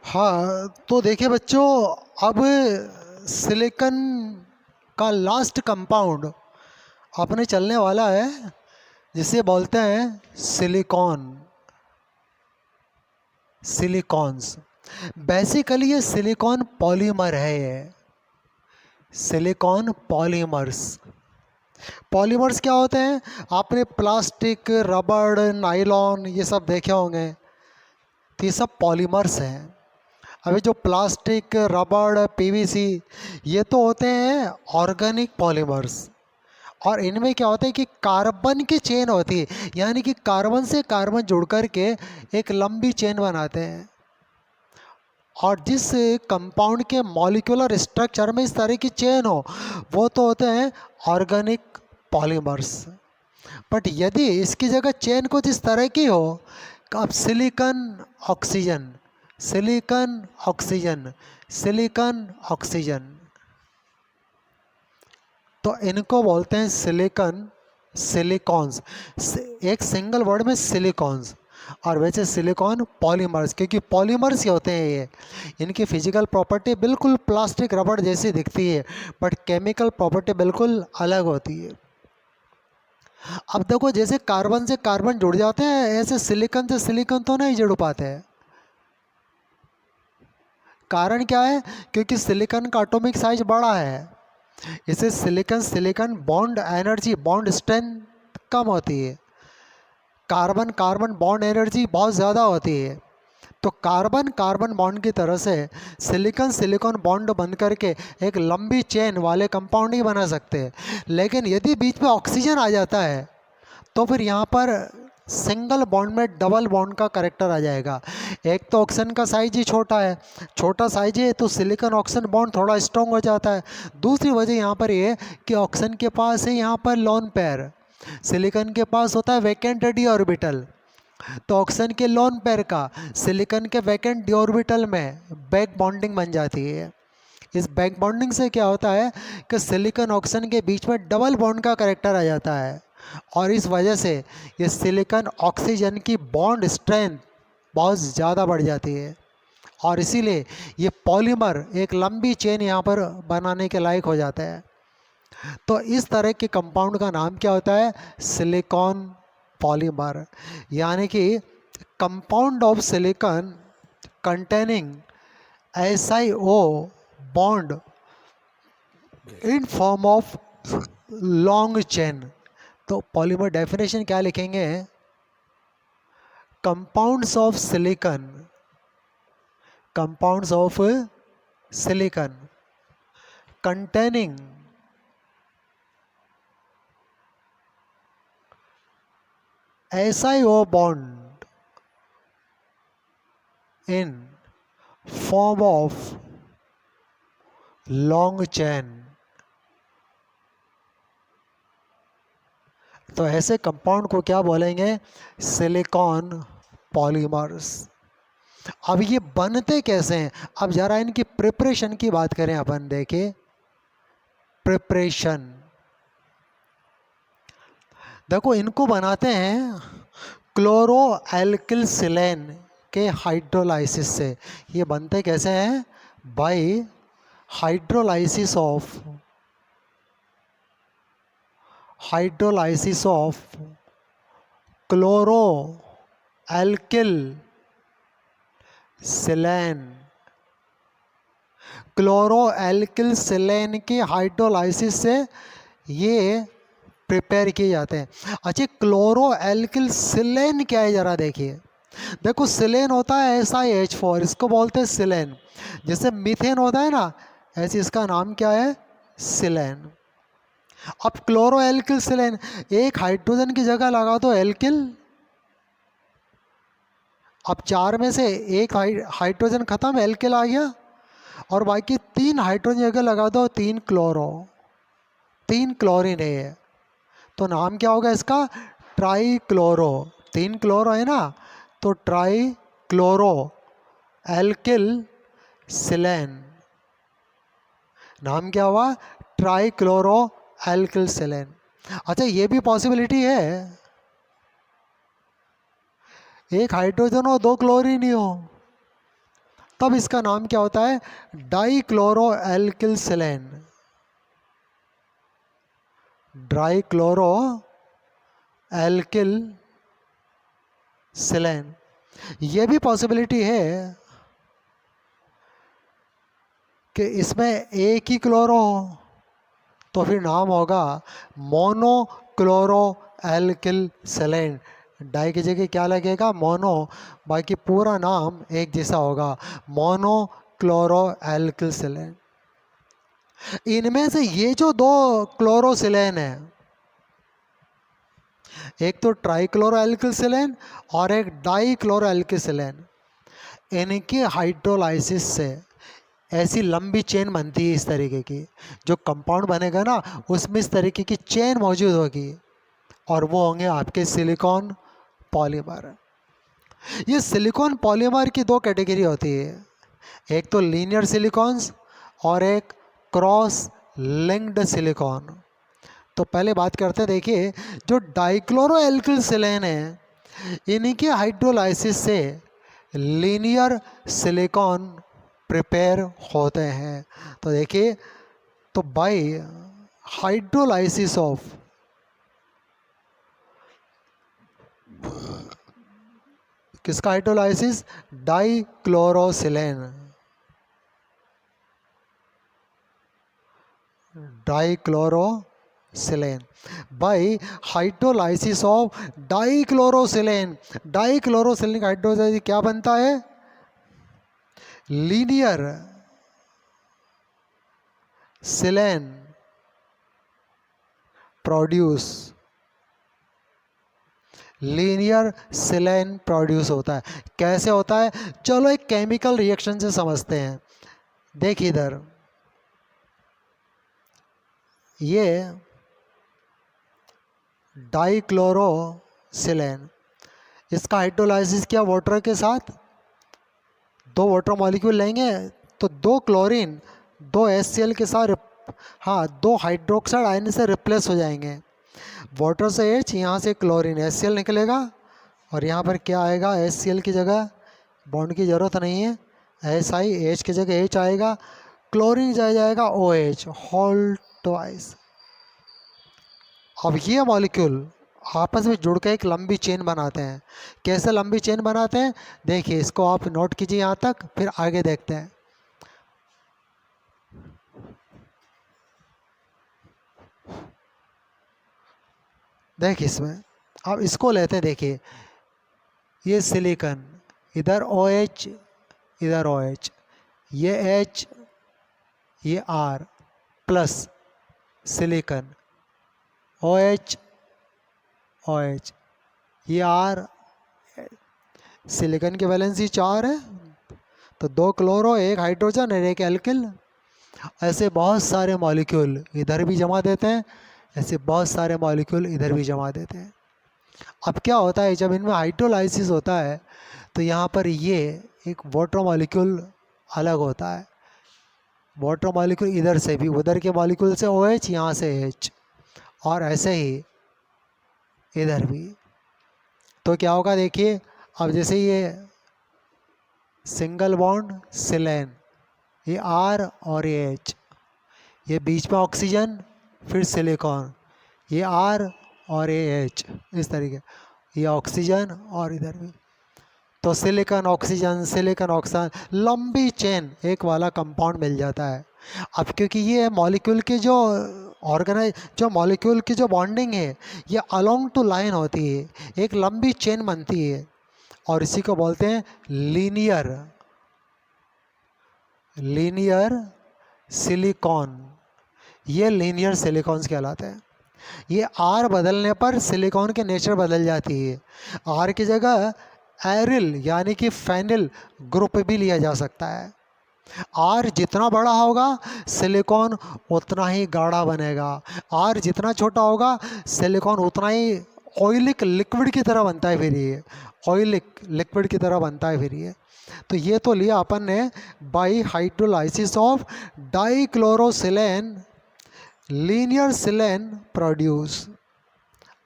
हाँ, तो देखिए बच्चों, अब सिलिकॉन का लास्ट कंपाउंड अपने चलने वाला है, जिसे बोलते हैं सिलिकॉन, सिलिकॉन्स। बेसिकली ये सिलिकॉन पॉलीमर है, ये सिलिकॉन पॉलीमर्स। पॉलीमर्स क्या होते हैं? आपने प्लास्टिक, रबड़, नायलॉन ये सब देखे होंगे, तो ये सब पॉलीमर्स हैं। अभी जो प्लास्टिक, रबड़, पीवीसी, ये तो होते हैं ऑर्गेनिक पॉलीमर्स। और इनमें क्या होता है कि कार्बन की चेन होती है, यानी कि कार्बन से कार्बन जुड़ कर के एक लंबी चेन बनाते हैं। और जिस कंपाउंड के मॉलिक्यूलर स्ट्रक्चर में इस तरह की चेन हो, वो तो होते हैं ऑर्गेनिक पॉलीमर्स। बट यदि इसकी जगह चेन कुछ इस तरह की हो, अब silicon oxygen, silicon oxygen, silicon oxygen, तो इनको बोलते हैं सिलिकॉन, सिलिकॉन्स। एक सिंगल वर्ड में सिलिकॉन्स। और वैसे सिलिकॉन पॉलीमर्स, क्योंकि पॉलीमर्स ही होते हैं ये। इनकी फिजिकल प्रॉपर्टी बिल्कुल प्लास्टिक, रबड़ जैसी दिखती है, बट केमिकल प्रॉपर्टी बिल्कुल अलग होती है। अब देखो, जैसे कार्बन से कार्बन जुड़ जाते हैं, ऐसे सिलिकॉन से सिलिकॉन तो नहीं जुड़ पाते हैं। कारण क्या है? क्योंकि सिलिकॉन का एटॉमिक साइज बड़ा है। इसे silicon, silicon bond energy, bond strength कम होती है। कार्बन कार्बन बॉन्ड एनर्जी बहुत ज़्यादा होती है। तो कार्बन कार्बन बॉन्ड की तरह से सिलिकॉन सिलिकॉन बॉन्ड बन करके एक लंबी चेन वाले कंपाउंड ही बना सकते हैं। लेकिन यदि बीच में ऑक्सीजन आ जाता है, तो फिर यहाँ पर सिंगल बॉन्ड में डबल बॉन्ड का करेक्टर आ जाएगा। एक तो ऑक्सीजन का साइज ही छोटा है, छोटा साइज है, तो सिलिकॉन ऑक्सीजन बॉन्ड थोड़ा स्ट्रॉन्ग हो जाता है। दूसरी वजह यहाँ पर ये है कि ऑक्सीजन के पास है यहाँ पर लोन पेयर, सिलिकॉन के पास होता है वैकेंट डी ऑर्बिटल। तो ऑक्सीजन के लोन पेयर का सिलिकॉन के वैकेंट डी ऑर्बिटल में बैक बॉन्डिंग बन जाती है। इस बैक बॉन्डिंग से क्या होता है कि सिलिकॉन ऑक्सीजन के बीच में डबल बॉन्ड का करेक्टर आ जाता है। और इस वजह से ये सिलिकॉन ऑक्सीजन की बॉन्ड स्ट्रेंथ बहुत ज़्यादा बढ़ जाती है। और इसीलिए ये पॉलीमर एक लंबी चेन यहाँ पर बनाने के लायक हो जाता है। तो इस तरह के कंपाउंड का नाम क्या होता है? Silicon polymer. यानी कि compound of silicon containing SiO bond in form of long chain. तो पॉलीमर डेफिनेशन क्या लिखेंगे? Compounds of silicon, compounds of silicon containing SiO bond in form of long chain। तो ऐसे कंपाउंड को क्या बोलेंगे? Silicon polymers. अब ये बनते कैसे हैं? अब जरा इनकी प्रिपरेशन की बात करें अपन। देखिए प्रिपरेशन, देखो इनको बनाते हैं क्लोरो एल्किल सिलेन के हाइड्रोलाइसिस से। ये बनते कैसे हैं? By hydrolysis of, hydrolysis of chloro alkyl silane. Chloro alkyl silane के हाइड्रोलाइसिस से ये प्रिपेयर किए जाते हैं। अच्छा, क्लोरो एल्किल सिलेन क्या है जरा देखिए। देखो सिलेन होता है SiH4, इसको बोलते हैं सिलेन। जैसे मीथेन होता है ना, ऐसे इसका नाम क्या है? सिलेन। अब क्लोरो एल्किल सिलेन, एक हाइड्रोजन की जगह लगा दो एल्किल, अब चार में से एक हाइड्रोजन खत्म, एल्किल आ गया, और बाकी तीन हाइड्रोजन जगह लगा दो तीन क्लोरो, तीन क्लोरीन है। तो नाम क्या होगा इसका? Try chloro. तीन क्लोरो है ना, तो ट्राई क्लोरो एल्किल सिलेन। नाम क्या हुआ? ट्राई क्लोरो एल्किल सिलेन। अच्छा, ये भी पॉसिबिलिटी है, एक हाइड्रोजन हो दो क्लोरीन ही हो, तब इसका नाम क्या होता है? डाइक्लोरो एल्किल सिलेन। डाइक्लोरो एल्किल सिलेन। ये भी पॉसिबिलिटी है कि इसमें एक ही क्लोरो हो, तो फिर नाम होगा मोनोक्लोरो एल्किल सिलेन। डाई की जगह क्या लगेगा? मोनो, बाकी पूरा नाम एक जैसा होगा, मोनोक्लोरो एल्किल सिलेन। इनमें से ये जो दो क्लोरोसिलेन है, एक तो ट्राइक्लोरो एल्किल सिलेन और एक डाइक्लोरो एल्किल सिलेन, इनके हाइड्रोलाइसिस से ऐसी लंबी चेन बनती है इस तरीके की, जो कंपाउंड बनेगा ना उसमें इस तरीके की चेन मौजूद होगी, और वो होंगे आपके सिलिकॉन पॉलीमर। ये सिलिकॉन पॉलीमर की दो कैटेगरी होती है, एक तो लीनियर सिलिकॉन्स और एक क्रॉस लिंक्ड सिलिकॉन। तो पहले बात करते हैं, देखिए जो डाइक्लोरो एल्किल सिलेन है, इन्हीं के हाइड्रोलाइसिस से लीनियर सिलिकॉन प्रिपेयर होते हैं। तो देखिए, तो बाय हाइड्रोलाइसिस ऑफ किसका hydrolysis? Dichlorosilane. Dichlorosilane by hydrolysis of dichlorosilane. Dichlorosilane का हाइड्रोलाइसिस क्या बनता है? Linear silane produce, linear silane produce होता है। कैसे होता है? चलो एक केमिकल रिएक्शन से समझते हैं। देखिए इधर, ये डाइक्लोरोसिलेन, इसका हाइड्रोलाइसिस क्या? वाटर के साथ, दो वाटर मॉलिक्यूल लेंगे तो दो क्लोरीन दो HCl के साथ हाँ दो हाइड्रोक्साइड आयन से रिप्लेस हो जाएंगे। वाटर से H, यहाँ से क्लोरीन HCl निकलेगा, और यहाँ पर क्या आएगा? HCl की जगह बॉन्ड की ज़रूरत नहीं है, SI, H की जगह H आएगा, क्लोरीन जाएगा OH, होल ट्वाइस। अब ये मॉलिक्यूल आपस में जुड़ के एक लंबी चेन बनाते हैं। कैसे लंबी चेन बनाते हैं? देखिए, इसको आप नोट कीजिए यहाँ तक, फिर आगे देखते हैं। देखिए इसमें, अब इसको लेते हैं, देखिए ये सिलिकॉन, इधर OH, इधर OH, ये H, ये R plus silicon, OH, OH, ये R, सिलिकॉन की वैलेंसी 4 है, तो दो क्लोरो, एक हाइड्रोजन और एक एल्किल। ऐसे बहुत सारे मॉलिक्यूल इधर भी जमा देते हैं, ऐसे बहुत सारे मॉलिक्यूल इधर भी जमा देते हैं। अब क्या होता है, जब इनमें हाइड्रोलाइसिस होता है तो यहाँ पर ये एक वाटर मॉलिक्यूल अलग होता है। वाटर मॉलिक्यूल इधर से भी, उधर के मॉलिक्यूल से OH, यहाँ से H, और ऐसे ही इधर भी। तो क्या होगा? देखिए, अब जैसे ये सिंगल बॉन्ड सिलेन, ये R और ये H, ये बीच में ऑक्सीजन, फिर सिलिकॉन, ये R और ये H, इस तरीके, ये ऑक्सीजन और इधर भी। तो सिलिकॉन ऑक्सीजन, सिलिकॉन ऑक्सीजन, लंबी चेन एक वाला कंपाउंड मिल जाता है। अब क्योंकि ये मॉलिक्यूल के जो जो मॉलिक्यूल की जो बॉन्डिंग है, ये अलोंग टू लाइन होती है, एक लंबी चेन बनती है, और इसी को बोलते हैं लीनियर सिलिकॉन। ये लीनियर सिलिकॉन्स कहलाते हैं। ये R बदलने पर सिलिकॉन के नेचर बदल जाती है। R की जगह एरिल यानी कि फेनिल ग्रुप भी लिया जा सकता है। R जितना बड़ा होगा सिलिकॉन उतना ही गाढ़ा बनेगा, R जितना छोटा होगा सिलिकॉन उतना ही ऑयलिक लिक्विड की तरह बनता है। फिर ये ऑयलिक लिक्विड की तरह बनता है। फिर ये तो ये तो लिया अपन ने by hydrolysis of dichlorosilane, linear silane produce.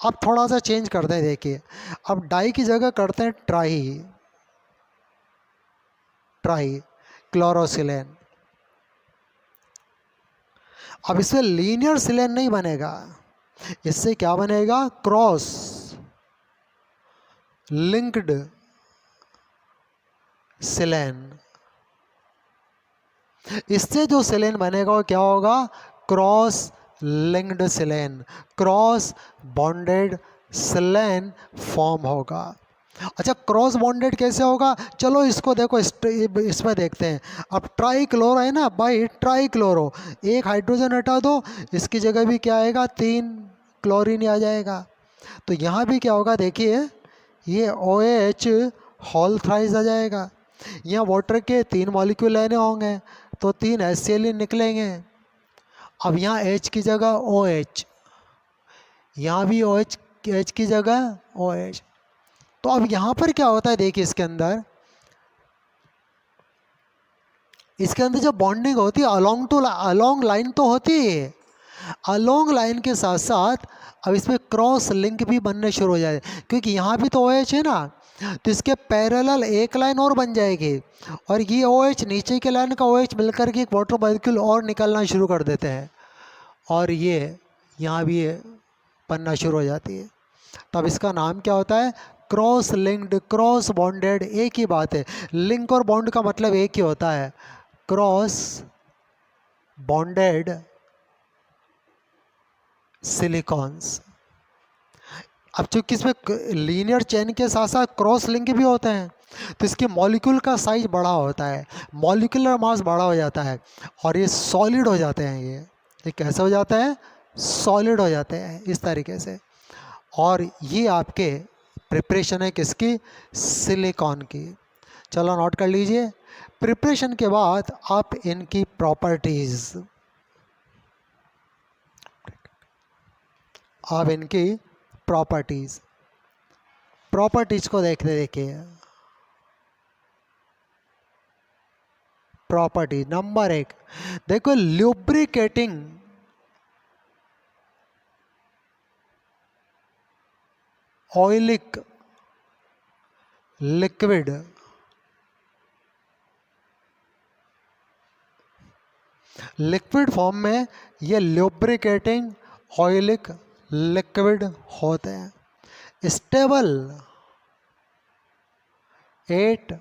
अब थोड़ा सा चेंज करते हैं, देखिए अब डाई की जगह करते हैं ट्राई। क्लोरोसिलेन। अब इससे लीनियर सिलेन नहीं बनेगा, इससे क्या बनेगा, क्रॉस लिंक्ड सिलेन। इससे जो सिलेन बनेगा वो क्या होगा, क्रॉस लिंक्ड सिलेन, क्रॉस बॉन्डेड सिलेन फॉर्म होगा। अच्छा, क्रॉस बॉन्डेड कैसे होगा, चलो इसको देखो, इसमें देखते हैं। अब ट्राईक्लोरो है ना भाई, ट्राईक्लोरो, एक हाइड्रोजन हटा दो, इसकी जगह भी क्या आएगा, 3 क्लोरीन आ जाएगा। तो यहाँ भी क्या होगा, देखिए ये OH होल थ्राइस आ जाएगा। यहाँ वाटर के 3 मॉलिक्यूल लेने होंगे तो 3 HCl निकलेंगे। अब यहाँ H की जगह OH, यहाँ भी H की जगह OH। तो अब यहाँ पर क्या होता है, देखिए इसके अंदर जो बॉन्डिंग होती है अलोंग लाइन तो होती है, अलोंग लाइन के साथ साथ अब इसमें क्रॉस लिंक भी बनने शुरू हो जाए, क्योंकि यहाँ भी तो OH है ना, तो इसके पैरेलल एक लाइन और बन जाएगी, और ये OH नीचे के लाइन का OH मिलकर के एक वाटर मॉलिक्यूल और निकलना शुरू कर देते हैं, और ये यहाँ भी ये बनना शुरू हो जाती है। तब इसका नाम क्या होता है, क्रॉस लिंक्ड, क्रॉस बॉन्डेड, एक ही बात है, लिंक और बॉन्ड का मतलब एक ही होता है, क्रॉस बॉन्डेड सिलिकॉन्स। अब चूंकि इसमें लीनियर चेन के साथ साथ क्रॉस लिंक भी होते हैं, तो इसके मॉलिक्यूल का साइज बड़ा होता है, मॉलिक्यूलर मास बड़ा हो जाता है, और ये सॉलिड हो जाते हैं। ये कैसे हो जाता है, सॉलिड हो जाते हैं इस तरीके से। और ये आपके प्रिपरेशन है किसकी, सिलिकॉन की। चलो नोट कर लीजिए। प्रिपरेशन के बाद आप इनकी प्रॉपर्टीज, आप इनकी प्रॉपर्टीज को देखते देखिए। प्रॉपर्टी नंबर 1 देखो, lubricating oleic liquid, liquid form में ये ल्यूब्रिकेटिंग ऑयलिक लिक्विड होते हैं, स्टेबल एट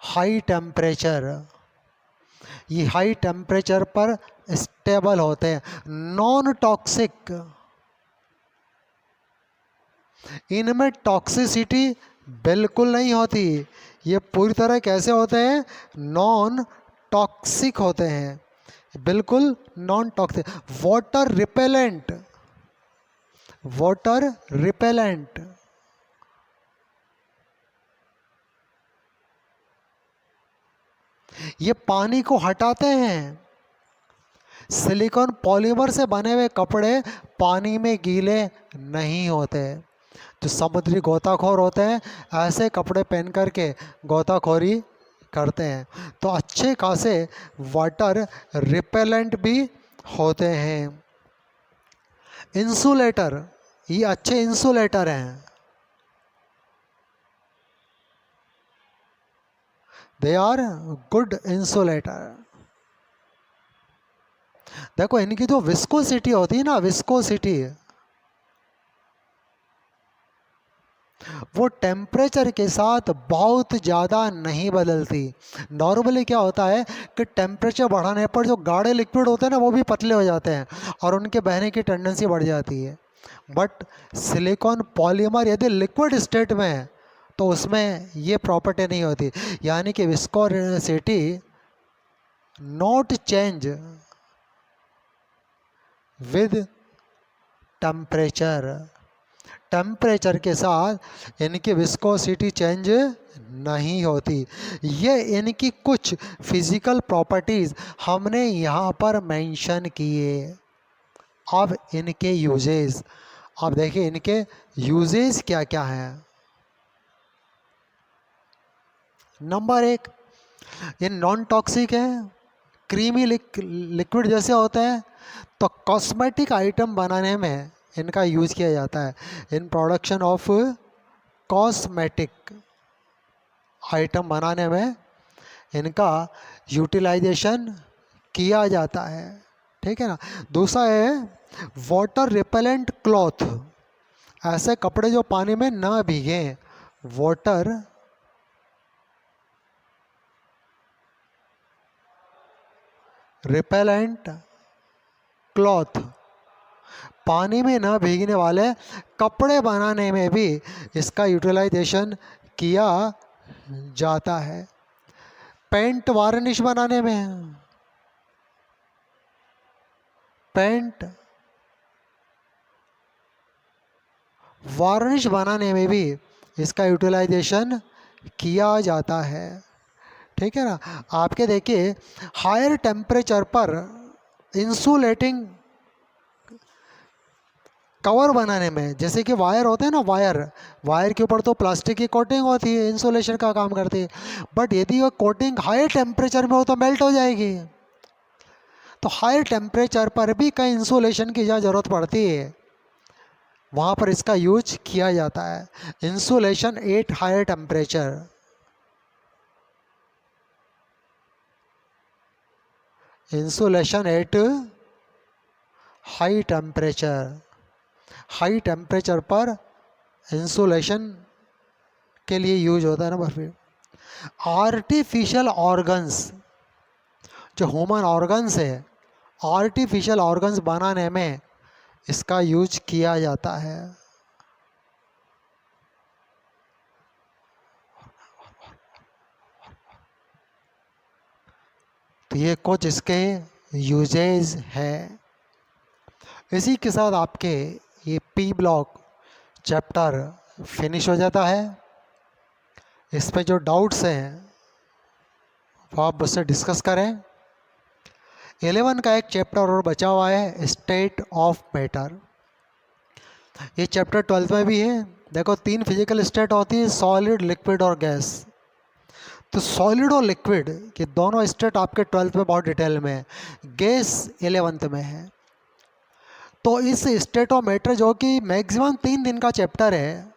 हाई टेम्परेचर, ये हाई टेम्परेचर पर स्टेबल होते हैं, नॉन टॉक्सिक, इनमें टॉक्सिसिटी बिल्कुल नहीं होती, ये पूरी तरह कैसे होते हैं, नॉन टॉक्सिक होते हैं, बिल्कुल नॉन टॉक्सिक, वाटर रिपेलेंट, ये पानी को हटाते हैं। सिलिकॉन पॉलीमर से बने हुए कपड़े पानी में गीले नहीं होते। जो समुद्री गोताखोर होते हैं ऐसे कपड़े पहन करके गोताखोरी करते हैं, तो अच्छे खासे वाटर रिपेलेंट भी होते हैं। इंसुलेटर, ये अच्छे इंसुलेटर हैं, दे आर गुड इंसुलेटर। देखो इनकी जो विस्कोसिटी होती है ना, विस्कोसिटी, वो टेम्परेचर के साथ बहुत ज़्यादा नहीं बदलती। नॉर्मली क्या होता है कि टेम्परेचर बढ़ाने पर जो गाढ़े लिक्विड होते हैं ना वो भी पतले हो जाते हैं और उनके बहने की टेंडेंसी बढ़ जाती है। बट सिलिकॉन पॉलीमर यदि लिक्विड स्टेट में है तो उसमें ये प्रॉपर्टी नहीं होती, यानी कि viscosity not change with temperature, temperature के साथ इनकी विस्कोसिटी चेंज नहीं होती। ये इनकी कुछ फिजिकल प्रॉपर्टीज़ हमने यहाँ पर मेंशन किए। अब इनके यूजेस, अब देखिए इनके यूजेस क्या क्या हैं। नंबर 1, ये नॉन टॉक्सिक है, क्रीमी लिक्विड जैसे होते हैं, तो कॉस्मेटिक आइटम बनाने में इनका यूज़ किया जाता है, in production of cosmetic item बनाने में इनका यूटिलाइजेशन किया जाता है। ठीक है ना। दूसरा है वाटर रिपेलेंट क्लॉथ, ऐसे कपड़े जो पानी में ना भीगे। वाटर रिपेलेंट क्लॉथ, पानी में ना भीगने वाले कपड़े बनाने में भी इसका यूटिलाइजेशन किया जाता है। पेंट वार्निश बनाने में, पेंट वार्निश बनाने में भी इसका यूटिलाइजेशन किया जाता है। ठीक है ना। आपके देखिए हायर टेम्परेचर पर इंसुलेटिंग कवर बनाने में, जैसे कि वायर होते हैं ना, वायर के ऊपर तो प्लास्टिक की कोटिंग होती है, इंसुलेशन का काम करती है। बट यदि वो कोटिंग हाई टेम्परेचर में हो तो मेल्ट हो जाएगी। तो हाई टेम्परेचर पर भी कई इंसुलेशन की जहाँ ज़रूरत पड़ती है, वहाँ पर इसका यूज किया जाता है। Insulation at higher temperature, insulation at high temperature, high temperature पर इंसुलेशन के लिए यूज होता है ना। फिर आर्टिफिशियल ऑर्गन्स, जो ह्यूमन ऑर्गन्स है, आर्टिफिशियल ऑर्गन्स बनाने में इसका यूज किया जाता है। तो ये कुछ इसके यूजेज है। इसी के साथ आपके ये पी ब्लॉक चैप्टर फिनिश हो जाता है। इस पे जो डाउट्स हैं वो आप मुझसे डिस्कस करें। 11 का एक चैप्टर और बचा हुआ है, स्टेट ऑफ मैटर। ये चैप्टर 12 में भी है। देखो 3 फिजिकल स्टेट होती है, सॉलिड, लिक्विड और गैस। तो सॉलिड और लिक्विड ये दोनों स्टेट आपके 12th में बहुत डिटेल में है, गैस 11th में है। तो इस स्टेट ऑफ मैटर जो कि मैक्सिमम 3 दिन का चैप्टर है,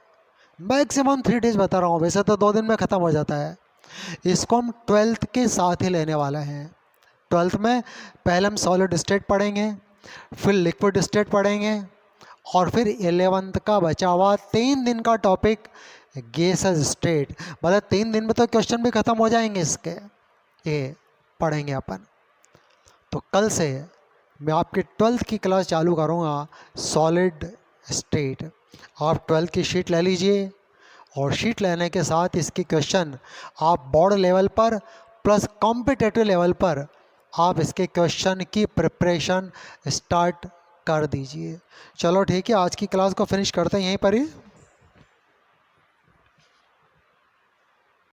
मैक्सिमम 3 डेज बता रहा हूँ, वैसे तो 2 दिन में ख़त्म हो जाता है। इसको हम 12th के साथ ही लेने वाले हैं। 12th में पहले हम सॉलिड स्टेट पढ़ेंगे, फिर लिक्विड स्टेट पढ़ेंगे, और फिर 11th का बचा हुआ 3 दिन का टॉपिक गैसेस स्टेट। मतलब 3 दिन में तो क्वेश्चन भी ख़त्म हो जाएंगे इसके, ये पढ़ेंगे अपन। तो कल से मैं आपकी 12th की क्लास चालू करूँगा, सॉलिड स्टेट। आप 12th की शीट ले लीजिए, और शीट लेने के साथ इसके क्वेश्चन आप बोर्ड लेवल पर प्लस कॉम्पिटेटिव लेवल पर आप इसके क्वेश्चन की प्रिपरेशन स्टार्ट कर दीजिए। चलो ठीक है, आज की क्लास को फिनिश करते हैं यहीं पर ही।